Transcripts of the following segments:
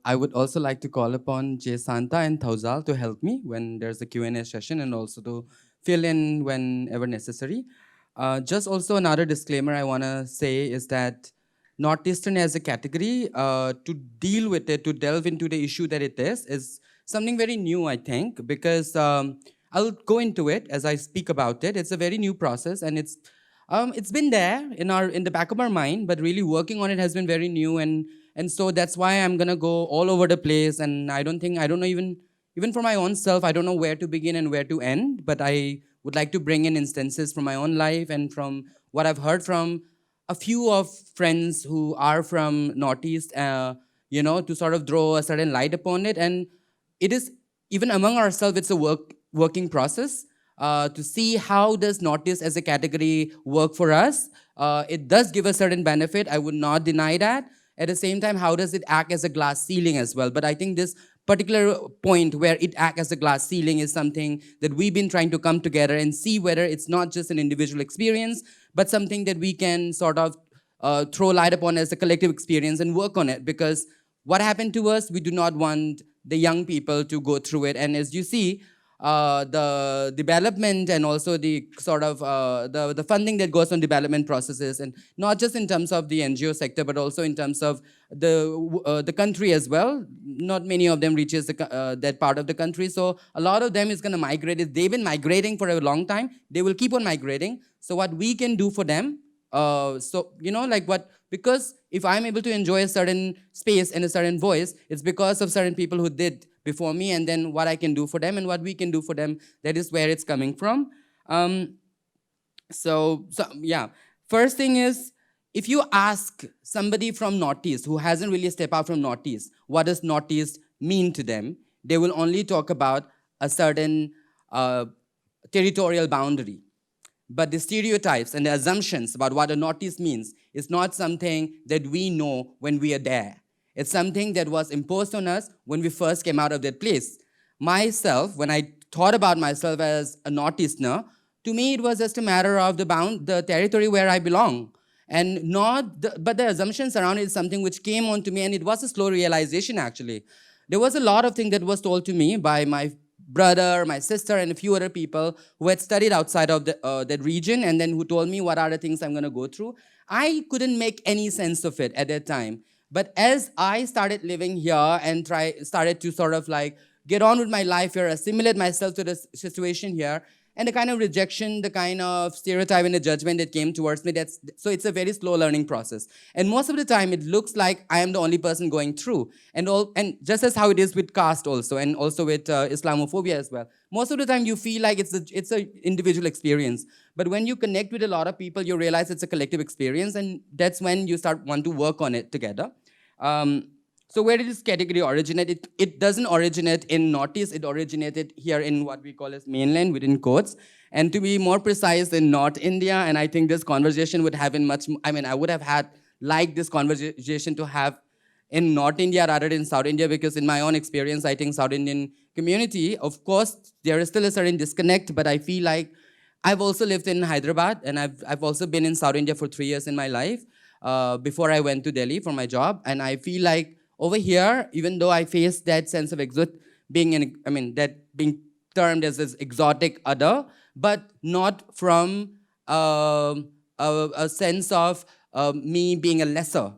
I would also like to call upon Jay Santa and Tauzal to help me when there's a Q&A session and also to fill in whenever necessary. Just also another disclaimer I want to say is that Northeastern as a category, to deal with it, to delve into the issue that it is something very new, I think, because I'll go into it as I speak about it. It's a very new process and it's been there in the back of our mind, but really working on it has been very new, and so that's why I'm gonna go all over the place. And I don't know even for my own self, I don't know where to begin and where to end. But I would like to bring in instances from my own life and from what I've heard from a few of friends who are from Northeast, to sort of throw a certain light upon it. And it is even among ourselves, it's a working process to see how does Northeast as a category work for us. It does give a certain benefit. I would not deny that. At the same time, how does it act as a glass ceiling as well? But I think this particular point where it acts as a glass ceiling is something that we've been trying to come together and see whether it's not just an individual experience, but something that we can sort of throw light upon as a collective experience and work on it. Because what happened to us, we do not want the young people to go through it. And as you see, the development and also the sort of the funding that goes on development processes, and not just in terms of the NGO sector, but also in terms of the country as well. Not many of them reaches that part of the country, so a lot of them is going to migrate. If they've been migrating for a long time, they will keep on migrating. So what we can do for them, like what, because if I'm able to enjoy a certain space and a certain voice, it's because of certain people who did before me, and then what I can do for them and what we can do for them. That is where it's coming from. Um, yeah. First thing is, if you ask somebody from Northeast who hasn't really stepped out from Northeast, what does Northeast mean to them? They will only talk about a certain territorial boundary. But the stereotypes and the assumptions about what a Northeast means is not something that we know when we are there. It's something that was imposed on us when we first came out of that place. Myself, when I thought about myself as a Northeasterner, to me it was just a matter of the territory where I belong. And but the assumptions around it is something which came onto me, and it was a slow realization actually. There was a lot of things that was told to me by my brother, my sister, and a few other people who had studied outside of that region, and then who told me what are the things I'm going to go through. I couldn't make any sense of it at that time. But as I started living here and started to sort of like get on with my life here, assimilate myself to the situation here, and the kind of rejection, the kind of stereotype and the judgment that came towards me, so it's a very slow learning process. And most of the time, it looks like I am the only person going through. And just as how it is with caste also, and also with Islamophobia as well. Most of the time, you feel like it's a individual experience. But when you connect with a lot of people, you realize it's a collective experience, and that's when you start want to work on it together. Um, so where did this category originate? It doesn't originate in Northeast. It originated here in what we call as mainland, within quotes. And to be more precise, in North India. And I think this conversation would have been I would have had liked this conversation to have in North India rather than South India, because in my own experience, I think South Indian community, of course, there is still a certain disconnect, but I feel like I've also lived in Hyderabad, and I've also been in South India for 3 years in my life before I went to Delhi for my job. And I feel like over here, even though I face that sense of that being termed as this exotic other, but not from a sense of me being a lesser,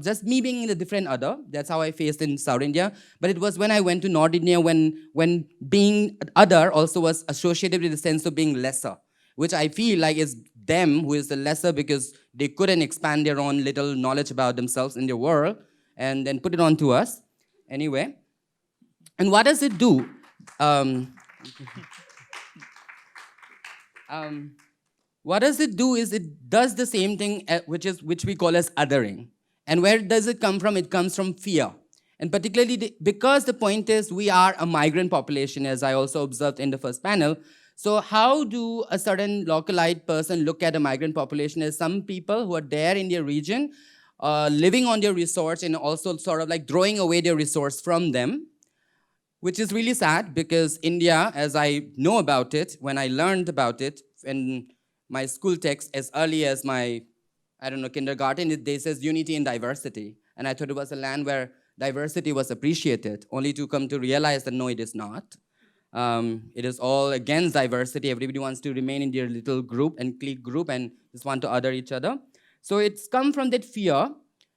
just me being a different other. That's how I faced in South India. But it was when I went to North India when being other also was associated with the sense of being lesser, which I feel like is them who is the lesser, because they couldn't expand their own little knowledge about themselves in their world and then put it on to us. Anyway, and what does it do? Um, um, what does it do is it does the same thing, which we call as othering. And where does it come from? It comes from fear. And particularly because the point is we are a migrant population, as I also observed in the first panel. So how do a certain localite person look at a migrant population as some people who are there in their region, living on their resource, and also sort of like throwing away their resource from them, which is really sad, because India, as I know about it, when I learned about it in my school text as early as my, I don't know, kindergarten, they says unity in diversity. And I thought it was a land where diversity was appreciated, only to come to realize that no, it is not. It is all against diversity. Everybody wants to remain in their little group and clique group and just want to other each other. So it's come from that fear.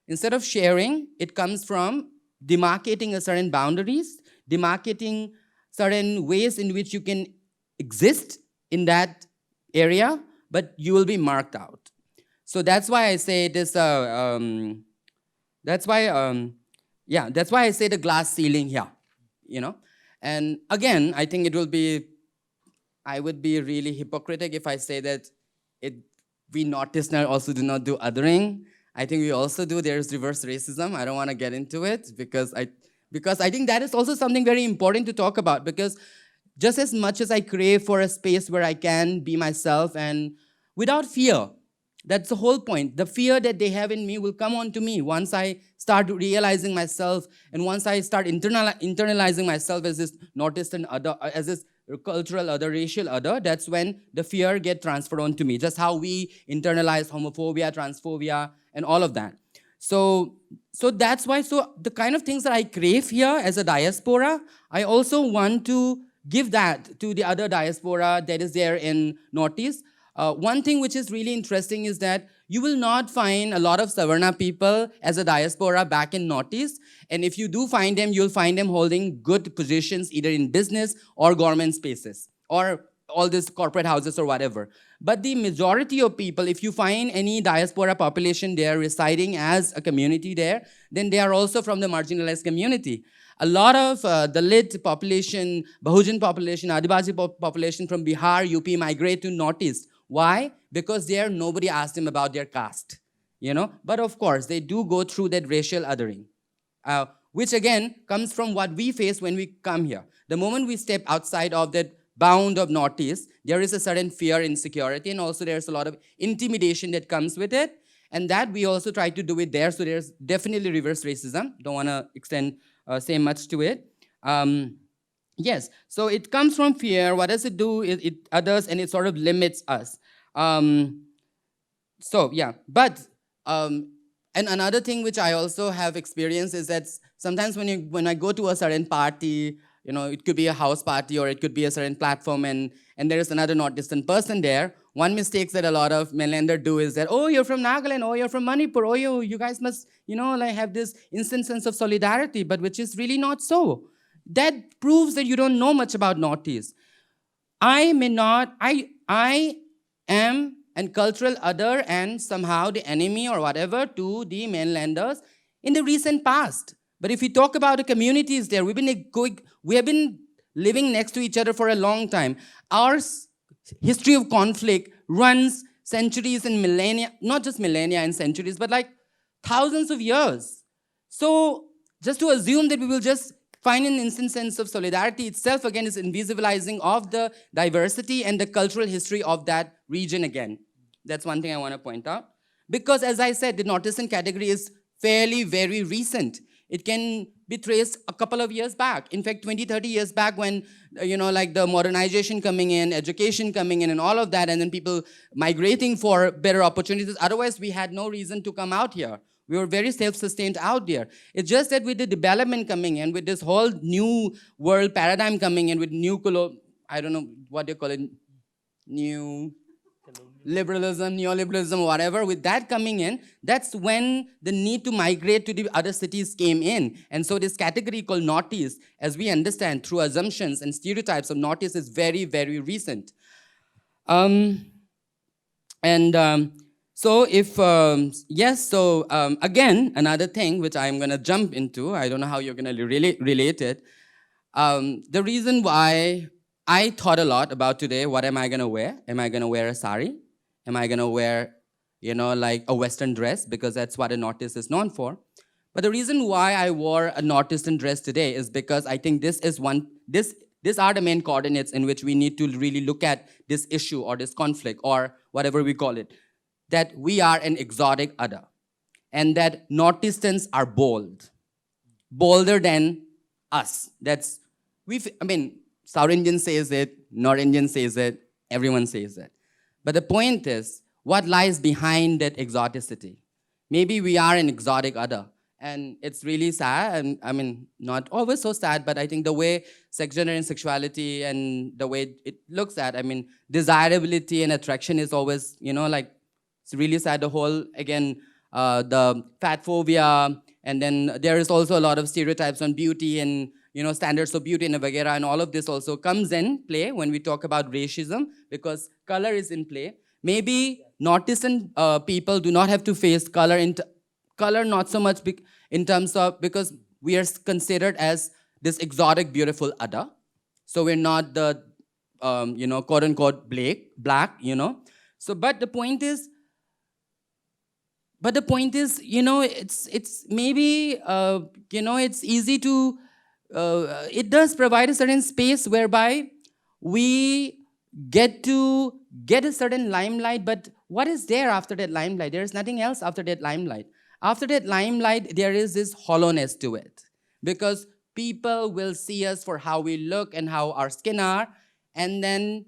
Instead of sharing, it comes from demarcating a certain boundaries, demarcating certain ways in which you can exist in that area, but you will be marked out. So that's why I say it is that's why that's why I say the glass ceiling here, you know. And again, I think I would be really hypocritical if I say that we Northeasterners also do not do othering. I think we also do. There's reverse racism. I don't want to get into it because I think that is also something very important to talk about, because just as much as I crave for a space where I can be myself and without fear, that's the whole point. The fear that they have in me will come on to me once I start realizing myself, and once I start internalizing myself as this Northeastern other, as this cultural other, racial other. That's when the fear get transferred onto me. Just how we internalize homophobia, transphobia, and all of that. So that's why. So the kind of things that I crave here as a diaspora, I also want to give that to the other diaspora that is there in Northeast. One thing which is really interesting is that you will not find a lot of Savarna people as a diaspora back in Northeast. And if you do find them, you'll find them holding good positions either in business or government spaces or all these corporate houses or whatever. But the majority of people, if you find any diaspora population there residing as a community there, then they are also from the marginalized community. A lot of Dalit population, Bahujan population, Adivasi population from Bihar, UP migrate to Northeast. Why? Because there nobody asked them about their caste, you know. But of course, they do go through that racial othering, which again comes from what we face when we come here. The moment we step outside of that bound of Northeast, there is a certain fear, insecurity, and also there's a lot of intimidation that comes with it. And that we also try to do it there. So there's definitely reverse racism. Don't want to say much to it. Yes, so it comes from fear. What does it do? It others, and it sort of limits us. So yeah, but and another thing which I also have experienced is that sometimes when I go to a certain party, you know, it could be a house party or it could be a certain platform, and there is another Northeastern person there. One mistake that a lot of mainlanders do is that, oh, you're from Nagaland, oh, you're from Manipur, oh, you guys must, you know, like have this instant sense of solidarity, but which is really not so. That proves that you don't know much about Northeast. I am a cultural other and somehow the enemy or whatever to the mainlanders in the recent past. But if we talk about the communities there, we have been living next to each other for a long time. Our history of conflict runs centuries and millennia, not just millennia and centuries, but like thousands of years. So just to assume that we will just find an instant sense of solidarity itself, again, is invisibilizing of the diversity and the cultural history of that region again. That's one thing I want to point out. Because as I said, the Northeastern category is fairly, very recent. It can be traced a couple of years back. In fact, 20, 30 years back when, you know, like the modernization coming in, education coming in and all of that, and then people migrating for better opportunities. Otherwise, we had no reason to come out here. We were very self-sustained out there. It's just that with the development coming in, with this whole new world paradigm coming in, with new, I don't know what they call it, new liberalism, neoliberalism, whatever, with that coming in, that's when the need to migrate to the other cities came in. And so this category called Northeast, as we understand through assumptions and stereotypes of Northeast, is very, very recent. So if, again, another thing which I'm gonna jump into, I don't know how you're gonna relate it. The reason why I thought a lot about today, what am I gonna wear? Am I gonna wear a sari? Am I gonna wear, you know, like a Western dress? Because that's what a Northeast is known for. But the reason why I wore a Northeastern dress today is because I think these are the main coordinates in which we need to really look at this issue or this conflict or whatever we call it. That we are an exotic other, and that Northeasterns are bold, bolder than us. South Indian says it, North Indian says it, everyone says it. But the point is, what lies behind that exoticity? Maybe we are an exotic other, And it's really sad, and I mean, not always so sad, but I think the way sex, gender, and sexuality and the way it looks at, I mean, desirability and attraction is always, like, it's really sad. The whole, again, the fat phobia, and then there is also a lot of stereotypes on beauty and, standards of beauty and vagera, and all of this also comes in play when we talk about racism, because color is in play. Maybe North Eastern people do not have to face color color not so much in terms of, because we are considered as this exotic beautiful other, so we're not the quote unquote black. So but the point is, it's maybe it's easy to it does provide a certain space whereby we get to get a certain limelight, but what is there after that limelight? There is nothing else after that limelight. After that limelight, there is this hollowness to it, because people will see us for how we look and how our skin are, and then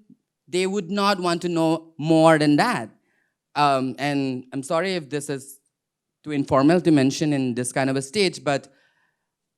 they would not want to know more than that. And I'm sorry if this is too informal to mention in this kind of a stage, but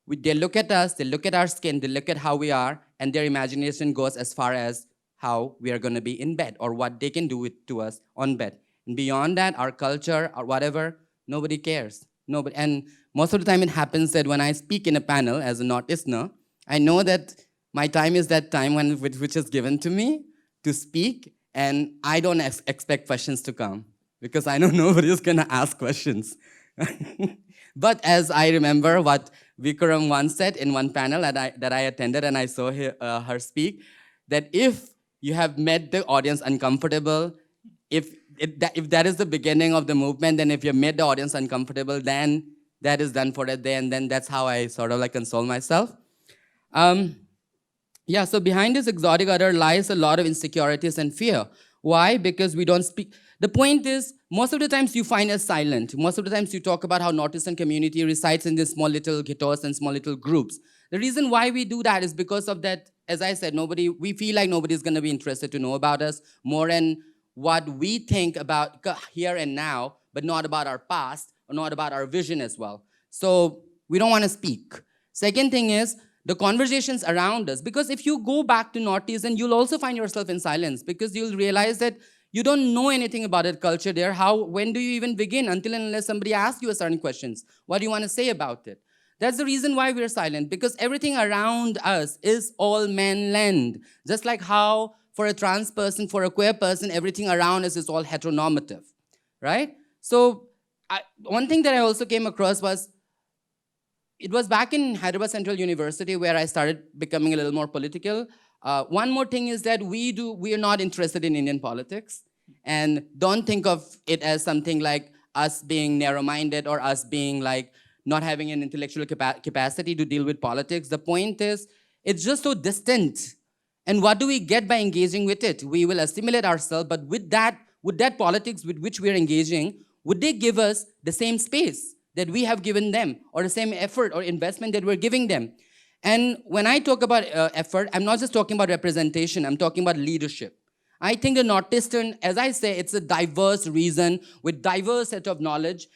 they look at us, they look at our skin, they look at how we are, and their imagination goes as far as how we are going to be in bed or what they can do to us on bed. And beyond that, our culture or whatever, nobody cares. Nobody. And most of the time it happens that when I speak in a panel as a North Easterner, I know that my time is that time which is given to me to speak, and I don't expect questions to come, because I know nobody is going to ask questions. But as I remember what Vikram once said in one panel that I attended, and I saw her speak, that if you have made the audience uncomfortable, if that is the beginning of the movement, then if you made the audience uncomfortable, then that is done for that day, and then that's how I sort of like console myself. Yeah, so behind this exotic other lies a lot of insecurities and fear. Why? Because we don't speak. The point is, most of the times you find us silent. Most of the times you talk about how North Eastern community resides in these small little ghettos and small little groups. The reason why we do that is because of that, as I said, we feel like nobody's going to be interested to know about us more than what we think about here and now, but not about our past or not about our vision as well. So we don't want to speak. Second thing is the conversations around us, because if you go back to Northeast, then you'll also find yourself in silence, because you'll realize that you don't know anything about that culture there. When do you even begin until and unless somebody asks you a certain questions? What do you want to say about it? That's the reason why we're silent, because everything around us is all man-land. Just like how for a trans person, for a queer person, everything around us is all heteronormative, right? So one thing that I also came across was, it was back in Hyderabad Central University where I started becoming a little more political. One more thing is that we are not interested in Indian politics, and don't think of it as something like us being narrow-minded or us being like not having an intellectual capacity to deal with politics. The point is, it's just so distant. And what do we get by engaging with it? We will assimilate ourselves, but with that politics with which we are engaging, would they give us the same space that we have given them, or the same effort or investment that we're giving them? And when I talk about effort, I'm not just talking about representation, I'm talking about leadership. I think the Northeastern, as I say, it's a diverse region with diverse set of knowledge.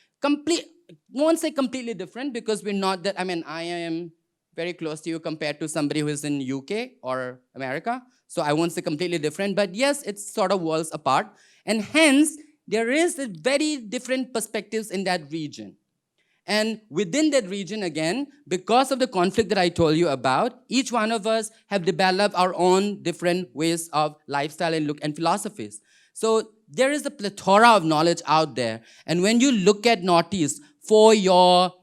Won't say completely different, because we're not that, I am very close to you compared to somebody who is in UK or America. So I won't say completely different, but yes, it's sort of worlds apart. And hence, there is a very different perspectives in that region. And within that region, again, because of the conflict that I told you about, each one of us have developed our own different ways of lifestyle and look and philosophies. So there is a plethora of knowledge out there. And when you look at Northeast, it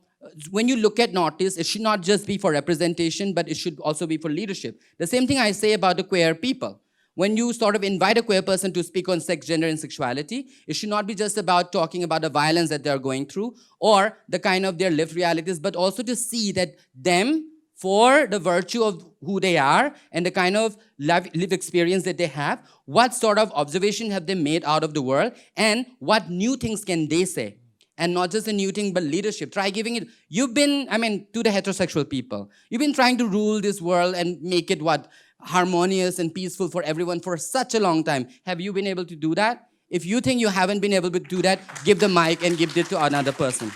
should not just be for representation, but it should also be for leadership. The same thing I say about the queer people. When you sort of invite a queer person to speak on sex, gender, and sexuality, it should not be just about talking about the violence that they're going through or the kind of their lived realities, but also to see that them, for the virtue of who they are and the kind of live experience that they have, what sort of observation have they made out of the world, and what new things can they say? And not just a new thing, but leadership. Try giving it. You've been, to the heterosexual people, you've been trying to rule this world and make it harmonious and peaceful for everyone for such a long time. Have you been able to do that? If you think you haven't been able to do that, give the mic and give it to another person.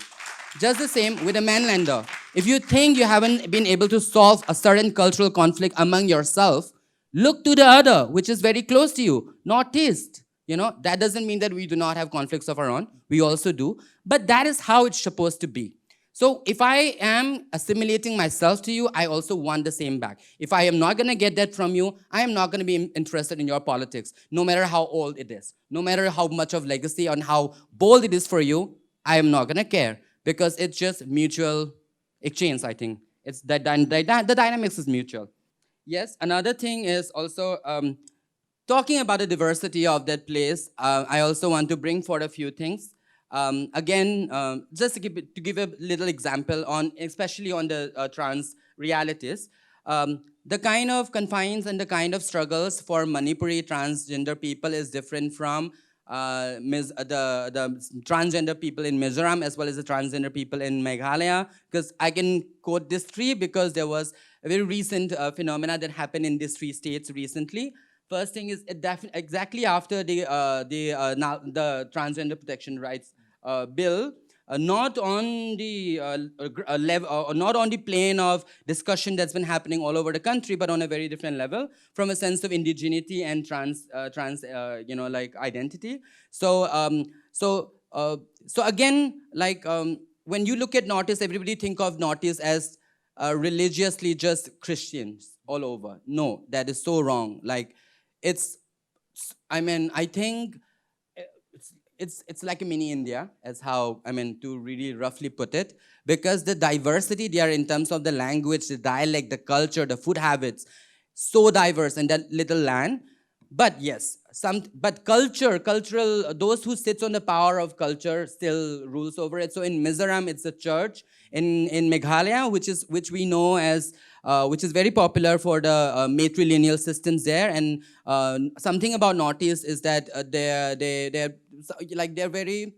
Just the same with a manlander. If you think you haven't been able to solve a certain cultural conflict among yourself, look to the other, which is very close to you, Northeast. That doesn't mean that we do not have conflicts of our own. We also do. But that is how it's supposed to be. So if I am assimilating myself to you, I also want the same back. If I am not going to get that from you, I am not going to be interested in your politics, no matter how old it is, no matter how much of legacy and how bold it is for you. I am not going to care because it's just mutual exchange, I think. It's the dynamics is mutual. Yes, another thing is also talking about the diversity of that place. I also want to bring forward a few things. Again, just to give a little example on, especially on the trans realities, the kind of confines and the kind of struggles for Manipuri transgender people is different from the transgender people in Mizoram as well as the transgender people in Meghalaya. Because I can quote these three because there was a very recent phenomena that happened in these three states recently. First thing is exactly after the transgender protection rights bill, not on the level, not on the plane of discussion that's been happening all over the country, but on a very different level, from a sense of indigeneity and like identity. So, so again, like when you look at Northeast, everybody think of Northeast as religiously just Christians all over. No, that is so wrong. Like, it's, I mean, I think it's like a mini India, as how, I mean, to really roughly put it, because the diversity there in terms of the language, the dialect, the culture, the food habits, so diverse in that little land. But yes, but cultural, those who sits on the power of culture still rules over it. So in Mizoram, it's a church. In Meghalaya, which we know as which is very popular for the matrilineal systems there. And something about Northeast is that they're very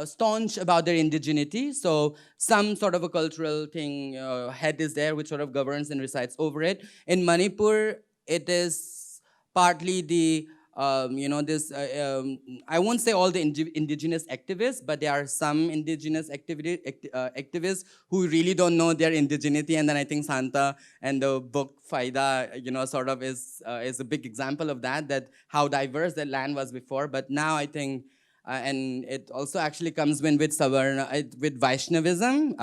staunch about their indigeneity. So some sort of a cultural thing head is there which sort of governs and resides over it. In Manipur, it is partly the this I won't say all the indigenous activists, but there are some indigenous activists who really don't know their indigeneity. And then I think Santa and the book Faida, sort of is a big example of that how diverse that land was before. But now I think and it also actually comes with Savarna, with Vaishnavism.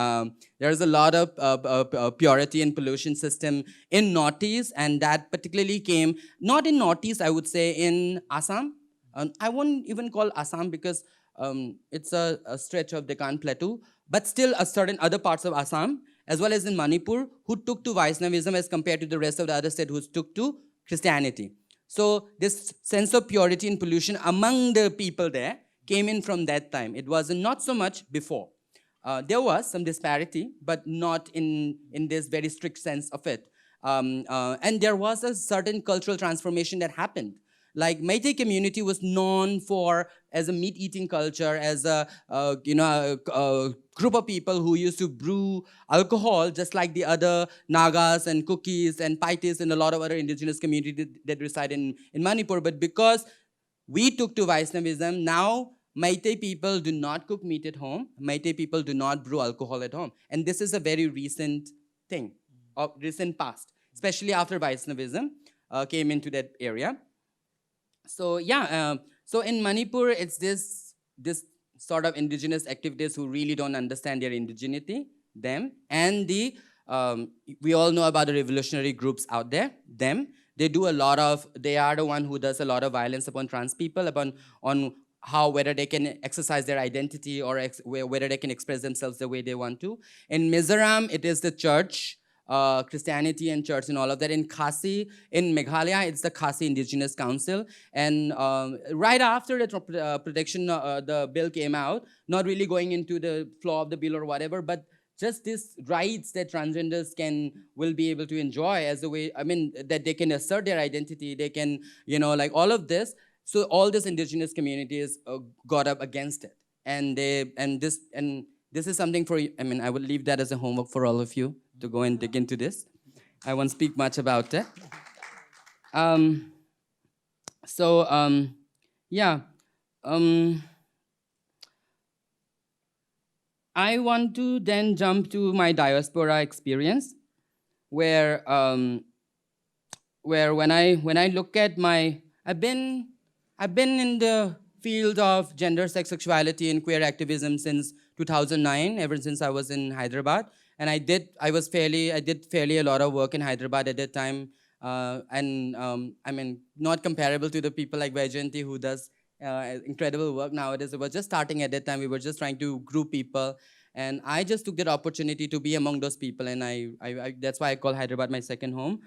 There's a lot of purity and pollution system in Northeast, and that particularly came, not in Northeast, I would say, in Assam. I won't even call Assam because it's a stretch of Deccan Plateau, but still a certain other parts of Assam, as well as in Manipur, who took to Vaishnavism as compared to the rest of the other state who took to Christianity. So this sense of purity and pollution among the people there came in from that time. It was not so much before. There was some disparity, but not in this very strict sense of it. And there was a certain cultural transformation that happened. Like Meitei community was known for as a meat-eating culture, as a group of people who used to brew alcohol, just like the other Nagas and Kukis and Paitis and a lot of other indigenous communities that reside in Manipur. But because we took to Vaishnavism, now Meitei people do not cook meat at home. Meitei people do not brew alcohol at home. And this is a very recent thing, of recent past, especially after Vaishnavism came into that area. So yeah, so in Manipur, it's this sort of indigenous activities who really don't understand their indigeneity, them, and the we all know about the revolutionary groups out there, them. They do a lot of, they are the one who does a lot of violence upon trans people, upon on how, whether they can exercise their identity or whether they can express themselves the way they want to. In Mizoram, it is the church, Christianity and church and all of that. In Khasi, in Meghalaya, it's the Khasi Indigenous Council. And right after the protection, the bill came out, not really going into the flaw of the bill or whatever, but just these rights that transgenders will be able to enjoy as a way, I mean, that they can assert their identity, they can, like all of this. So all these indigenous communities got up against it. And this is something for, I mean, I would leave that as a homework for all of you to go and dig into this. I won't speak much about it. So, yeah. I want to then jump to my diaspora experience, where when I look at my I've been in the field of gender, sex, sexuality, and queer activism since 2009, ever since I was in Hyderabad. And I did fairly a lot of work in Hyderabad at that time. And I mean, not comparable to the people like Vaijayanti who does incredible work nowadays. We were just starting at that time. We were just trying to group people. And I just took that opportunity to be among those people. And that's why I call Hyderabad my second home.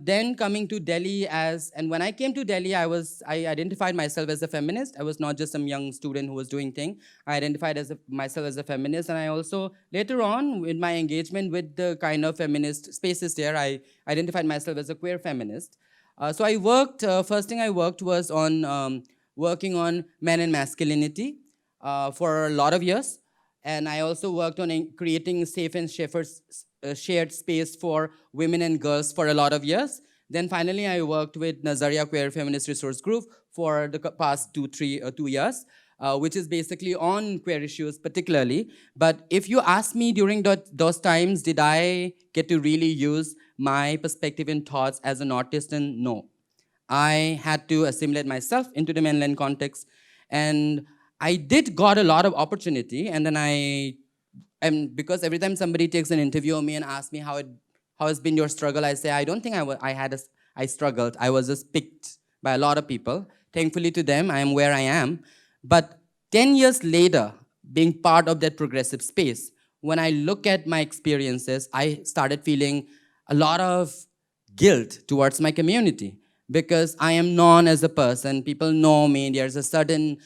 Then coming to Delhi and when I came to Delhi, I identified myself as a feminist. I was not just some young student who was doing thing. I identified myself as a feminist, and I also later on in my engagement with the kind of feminist spaces there, I identified myself as a queer feminist. So I worked. First thing I worked was on working on men and masculinity for a lot of years. And I also worked on creating safe and shared space for women and girls for a lot of years. Then finally, I worked with Nazaria Queer Feminist Resource Group for the past 2 years, which is basically on queer issues particularly. But if you ask me during those times, did I get to really use my perspective and thoughts as an artist? And no. I had to assimilate myself into the mainland context, and I did got a lot of opportunity. And then and because every time somebody takes an interview of me and asks me how has been your struggle, I say I don't think I struggled. I was just picked by a lot of people. Thankfully to them, I am where I am. But 10 years later, being part of that progressive space, when I look at my experiences, I started feeling a lot of guilt towards my community because I am known as a person. People know me. There's a certain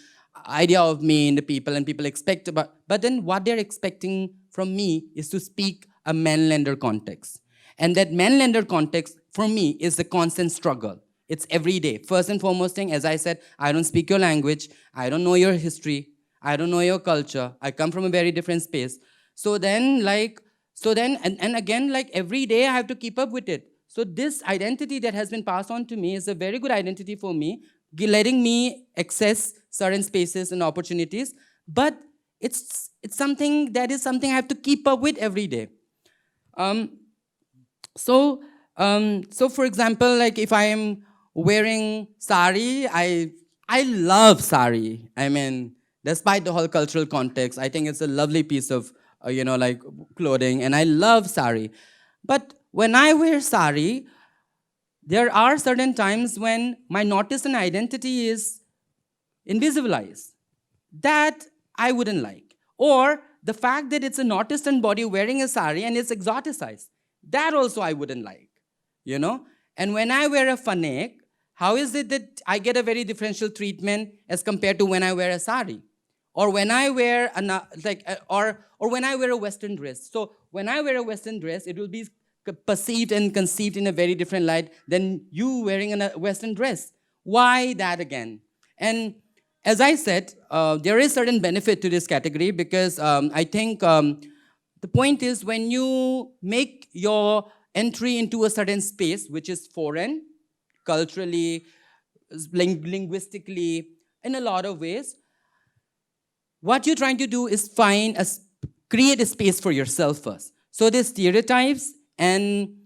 idea of me in the people, and people expect but then what they're expecting from me is to speak a mainlander context. And that mainlander context for me is the constant struggle. It's every day. First and foremost thing, as I said, I don't speak your language, I don't know your history, I don't know your culture, I come from a very different space. And again, like every day I have to keep up with it. So this identity that has been passed on to me is a very good identity for me, letting me access certain spaces and opportunities. But it's something I have to keep up with every day. Um, so for example, like if I am wearing sari, I love sari. I mean, despite the whole cultural context, I think it's a lovely piece of like clothing, and I love sari. But when I wear sari, there are certain times when my notice and identity is invisibilized. That I wouldn't like. Or the fact that it's an artisan body wearing a sari and it's exoticized. That also I wouldn't like. You know? And when I wear a fanek, how is it that I get a very differential treatment as compared to when I wear a sari? Or when I wear or when I wear a Western dress. So when I wear a Western dress, it will be perceived and conceived in a very different light than you wearing a Western dress. Why that again? And as I said, there is certain benefit to this category because I think the point is when you make your entry into a certain space which is foreign, culturally, linguistically, in a lot of ways, what you're trying to do is create a space for yourself first. So there's stereotypes, and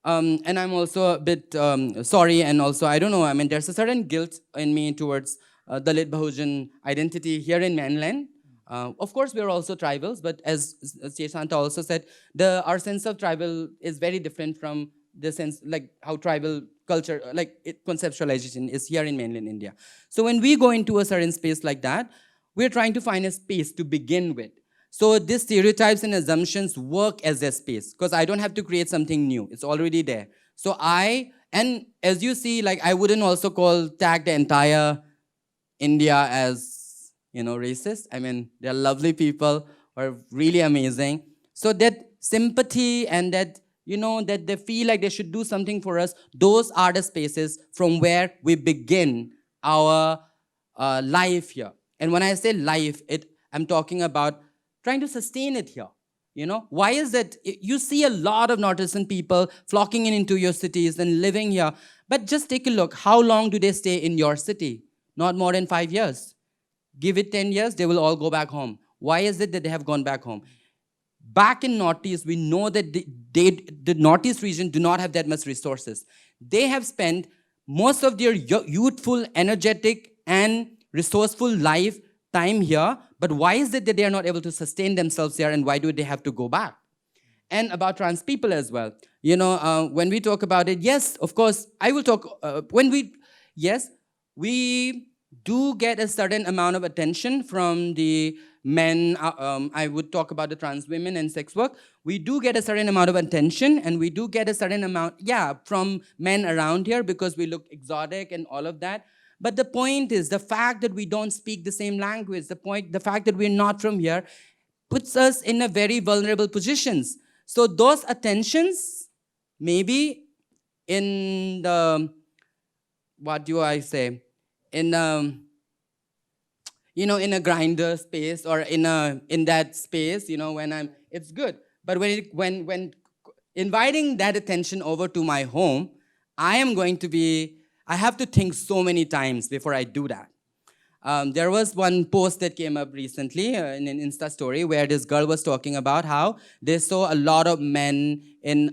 I'm also a bit sorry, and also I don't know. I mean, there's a certain guilt in me towards Dalit Bahujan identity here in mainland. Of course, we're also tribals, but as Shanta also said, our sense of tribal is very different from the sense like how tribal culture, conceptualization is here in mainland India. So when we go into a certain space like that, we're trying to find a space to begin with. So these stereotypes and assumptions work as a space because I don't have to create something new. It's already there. So and as you see, like I wouldn't also tag the entire India as, racist. I mean, they're lovely people who are really amazing. So that sympathy and that, that they feel like they should do something for us, those are the spaces from where we begin our life here. And when I say life, I'm talking about trying to sustain it here. Why is that? You see a lot of Northeastern people flocking into your cities and living here. But just take a look. How long do they stay in your city? Not more than 5 years. Give it 10 years, they will all go back home. Why is it that they have gone back home? Back in Northeast, we know that the Northeast region do not have that much resources. They have spent most of their youthful, energetic, and resourceful life time here. But why is it that they are not able to sustain themselves here, and why do they have to go back? And about trans people as well. When we talk about it, yes, of course, I will talk, yes, we do get a certain amount of attention from the men. I would talk about the trans women and sex work. We do get a certain amount of attention, and we do get a certain amount, from men around here because we look exotic and all of that. But the point is, the fact that we don't speak the same language, the fact that we're not from here, puts us in a very vulnerable positions. So those attentions, maybe in the, what do I say, in in a grinder space or in that space, when it's good. But when inviting that attention over to my home, I have to think so many times before I do that. There was one post that came up recently in an Insta story where this girl was talking about how they saw a lot of men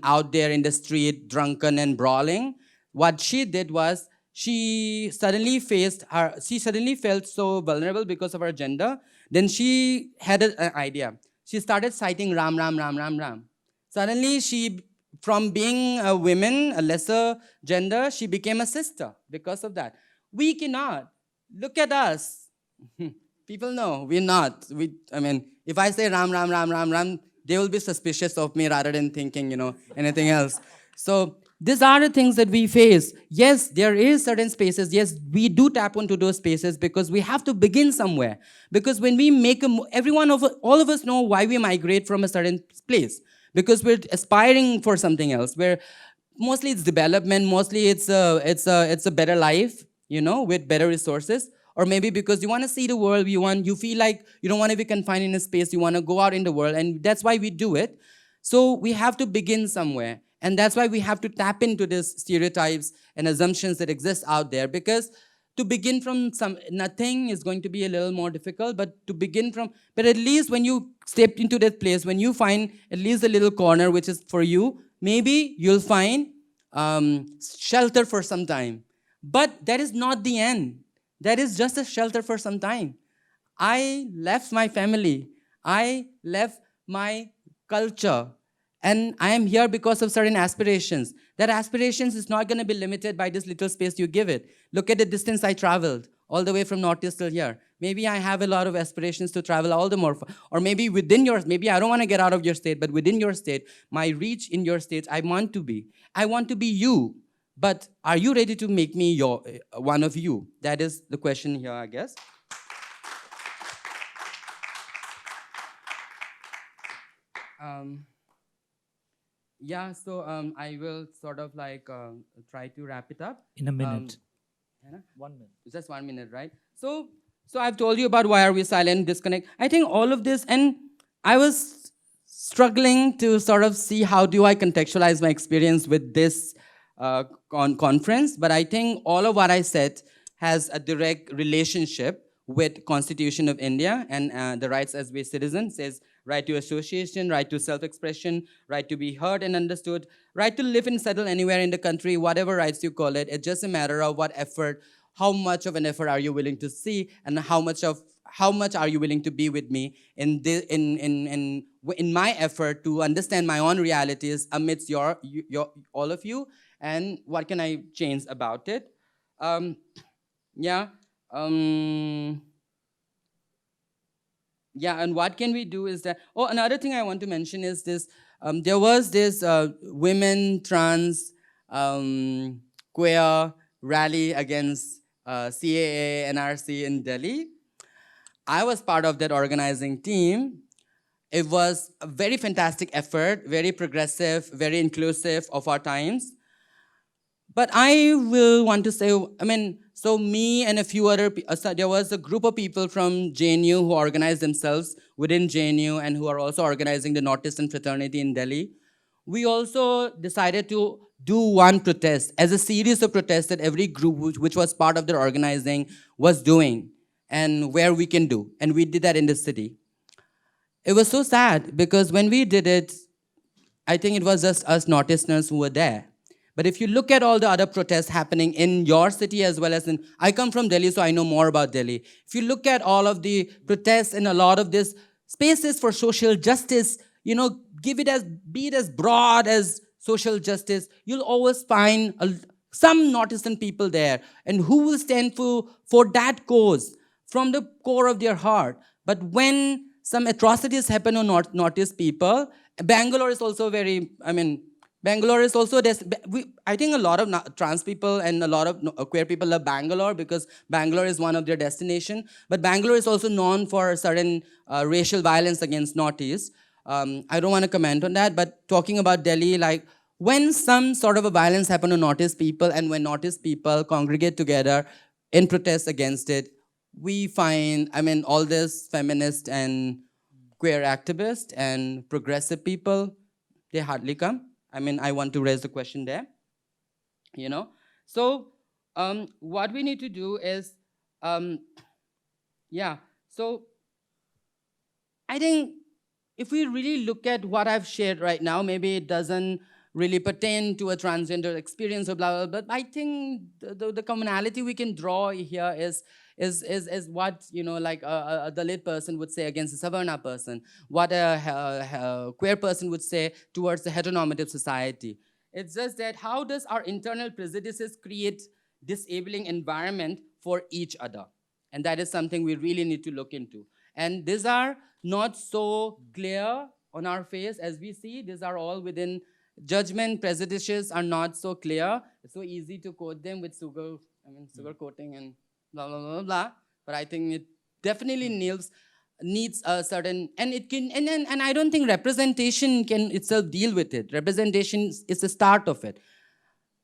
out there in the street, drunken and brawling. What she did was she suddenly felt so vulnerable because of her gender. Then she had an idea. She started citing Ram, Ram, Ram, Ram, Ram. Suddenly from being a woman, a lesser gender, she became a sister because of that. We cannot. Look at us. People know we're not. If I say Ram, Ram, Ram, Ram, Ram, they will be suspicious of me rather than thinking, anything else. So these are the things that we face. Yes, there is certain spaces. Yes, we do tap into those spaces because we have to begin somewhere. Because when we make all of us know why we migrate from a certain place. Because we're aspiring for something else. Where mostly it's development. Mostly it's a better life. With better resources, or maybe because you want to see the world, you feel like you don't want to be confined in a space, you want to go out in the world, and that's why we do it. So we have to begin somewhere, and that's why we have to tap into these stereotypes and assumptions that exist out there, because to begin from nothing is going to be a little more difficult, but at least when you step into that place, when you find at least a little corner which is for you, maybe you'll find shelter for some time. But that is not the end. That is just a shelter for some time. I left my family. I left my culture. And I am here because of certain aspirations. That aspirations is not going to be limited by this little space you give it. Look at the distance I traveled, all the way from Northeast till here. Maybe I have a lot of aspirations to travel all the more. Or maybe maybe I don't want to get out of your state, but within your state, my reach in your state, I want to be. I want to be you. But are you ready to make me one of you? That is the question here, I guess. So I will sort of try to wrap it up. In a minute. 1 minute. Just 1 minute, right? So I've told you about why are we silent, disconnect. I think all of this, and I was struggling to sort of see how do I contextualize my experience with this conference, but I think all of what I said has a direct relationship with Constitution of India and the rights as we citizens. Says right to association, right to self-expression, right to be heard and understood, right to live and settle anywhere in the country, whatever rights you call it. It's just a matter of what effort, how much of an effort are you willing to see, and how much are you willing to be with me in my effort to understand my own realities amidst your all of you. And what can I change about it? And what can we do is that, another thing I want to mention is this, there was this women, trans, queer rally against CAA, NRC in Delhi. I was part of that organizing team. It was a very fantastic effort, very progressive, very inclusive of our times. But I will want to say, so me and a few other people, there was a group of people from JNU who organized themselves within JNU and who are also organizing the Northeastern Fraternity in Delhi. We also decided to do one protest as a series of protests that every group which was part of their organizing was doing and where we can do. And we did that in the city. It was so sad because when we did it, I think it was just us Northeasterners who were there. But if you look at all the other protests happening in your city as well as in, I come from Delhi, so I know more about Delhi. If you look at all of the protests and a lot of this spaces for social justice, give it as, be it as broad as social justice, you'll always find some Northeastern people there and who will stand for that cause from the core of their heart. But when some atrocities happen on Northeast people, Bangalore is also very, Bangalore is also, I think a lot of trans people and a lot of queer people love Bangalore because Bangalore is one of their destination. But Bangalore is also known for certain racial violence against Northeast. I don't want to comment on that, but talking about Delhi, like when some sort of a violence happen to Northeast people and when Northeast people congregate together in protest against it, we find, all this feminist and queer activists and progressive people, they hardly come. I want to raise the question there, So what we need to do is, so I think if we really look at what I've shared right now, maybe it doesn't really pertain to a transgender experience or blah, blah, blah, but I think the commonality we can draw here is what, like a Dalit person would say against a Savarna person, what a queer person would say towards the heteronormative society. It's just that how does our internal prejudices create disabling environment for each other? And that is something we really need to look into. And these are not so clear on our face as we see. These are all within judgment. Prejudices are not so clear. It's so easy to quote them with sugar coating and blah, blah, blah, blah. But I think it definitely needs a certain, and it can, and I don't think representation can itself deal with it. Representation is the start of it.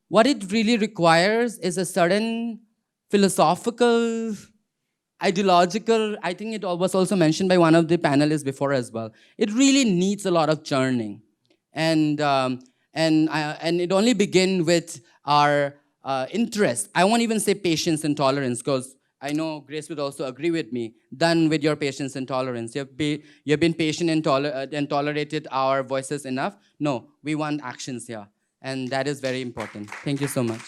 What it really requires is a certain philosophical, ideological, I think it was also mentioned by one of the panelists before as well. It really needs a lot of churning. And it only begins with our interest. I won't even say patience and tolerance because I know Grace would also agree with me. Done with your patience and tolerance. You've been patient and tolerated our voices enough. No, we want actions here. And that is very important. Thank you so much.